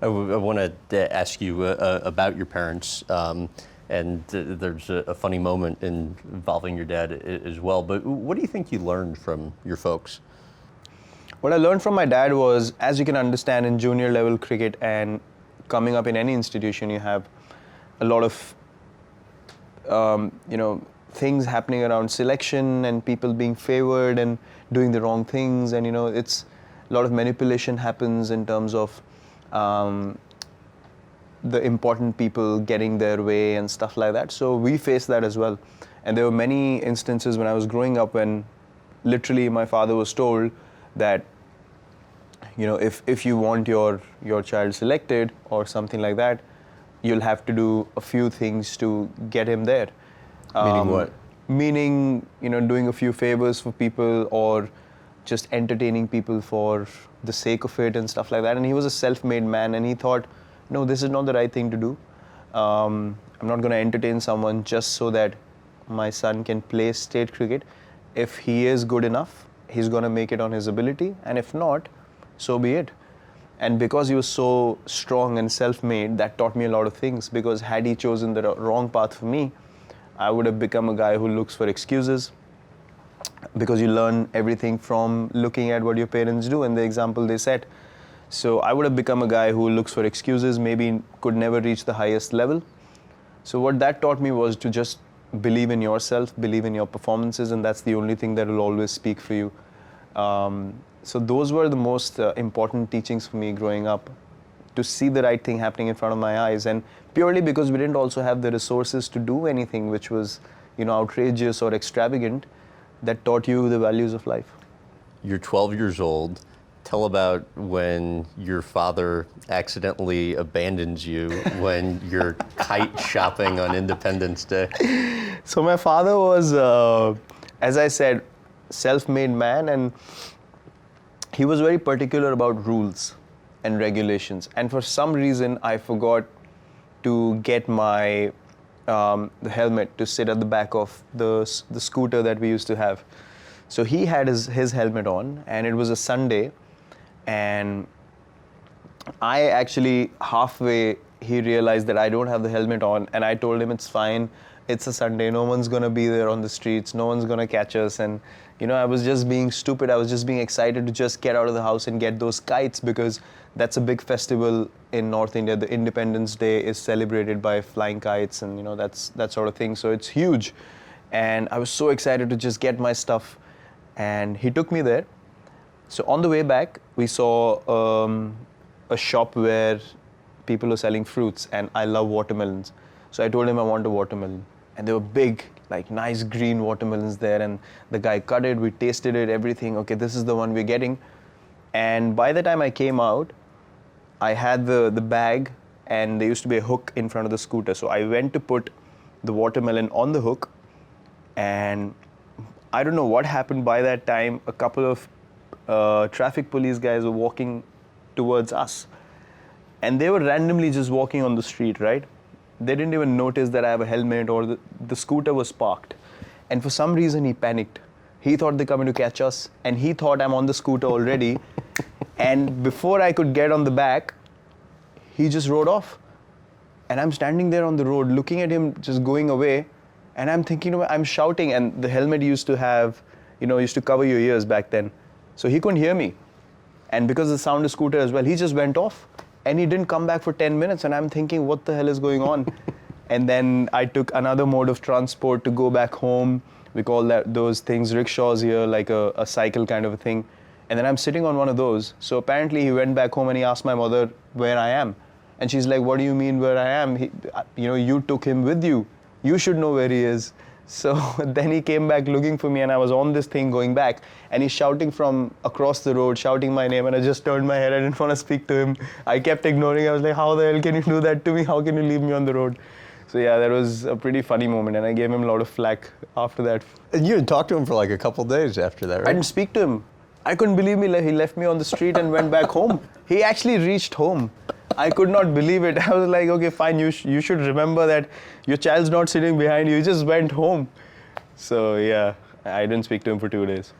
I want to ask you about your parents, and there's a funny moment involving your dad as well. But what do you think you learned from your folks? What I learned from my dad was, as you can understand, in junior level cricket and coming up in any institution, you have a lot of things happening around selection and people being favored and doing the wrong things, and it's a lot of manipulation happens in terms of the important people getting their way and stuff like that. So we faced that as well, and there were many instances when I was growing up when literally my father was told that if you want your child selected or something like that, you'll have to do a few things to get him there. Meaning what? Meaning, doing a few favors for people or just entertaining people for the sake of it and stuff like that. And he was a self-made man, and he thought, no, this is not the right thing to do. I'm not going to entertain someone just so that my son can play state cricket. If he is good enough, he's going to make it on his ability, and if not, so be it. And because he was so strong and self-made, that taught me a lot of things, because had he chosen the wrong path for me, I would have become a guy who looks for excuses, because you learn everything from looking at what your parents do and the example they set. So I would have become a guy who looks for excuses, maybe could never reach the highest level. So what that taught me was to just believe in yourself, believe in your performances, and that's the only thing that will always speak for you. So those were the most important teachings for me growing up, to see the right thing happening in front of my eyes, and purely because we didn't also have the resources to do anything which was, outrageous or extravagant, that taught you the values of life. You're 12 years old. Tell about when your father accidentally abandons you when you're kite shopping on Independence Day. So my father was, as I said, self-made man, and he was very particular about rules and regulations. And for some reason, I forgot to get my the helmet to sit at the back of the scooter that we used to have. So he had his helmet on, and it was a Sunday, and I actually, halfway, he realized that I don't have the helmet on, and I told him it's fine, it's a Sunday, no one's gonna be there on the streets, no one's gonna catch us. And I was just being stupid, I was just being excited to just get out of the house and get those kites, because that's a big festival in North India. The Independence Day is celebrated by flying kites, and that's that sort of thing, so it's huge. And I was so excited to just get my stuff, and he took me there. So on the way back, we saw a shop where people were selling fruits, and I love watermelons. So I told him I want a watermelon, and they were big, like nice green watermelons there, and the guy cut it, we tasted it, everything. Okay, this is the one we're getting. And by the time I came out, I had the bag, and there used to be a hook in front of the scooter. So I went to put the watermelon on the hook, and I don't know what happened. By that time, a couple of traffic police guys were walking towards us, and they were randomly just walking on the street, right? They didn't even notice that I have a helmet, or the scooter was parked. And for some reason, he panicked. He thought they're coming to catch us, and he thought I'm on the scooter already. And before I could get on the back, he just rode off. And I'm standing there on the road looking at him just going away, and I'm thinking, I'm shouting, and the helmet used to have, used to cover your ears back then. So he couldn't hear me. And because of the sound of scooter as well, he just went off. And he didn't come back for 10 minutes, and I'm thinking, what the hell is going on? And then I took another mode of transport to go back home. We call those things rickshaws here, like a cycle kind of a thing. And then I'm sitting on one of those. So apparently he went back home and he asked my mother where I am. And she's like, what do you mean where I am? You took him with you. You should know where he is. So then he came back looking for me, and I was on this thing going back, and he's shouting from across the road, shouting my name, and I just turned my head. I didn't want to speak to him. I kept ignoring. I was like, how the hell can you do that to me? How can you leave me on the road? So yeah, that was a pretty funny moment, and I gave him a lot of flack after that. And you had talked to him for like a couple days after that, right? I didn't speak to him. I couldn't believe me. He left me on the street and went back home. He actually reached home. I could not believe it. I was like, okay, fine, you should remember that your child's not sitting behind you. He just went home. So yeah, I didn't speak to him for 2 days.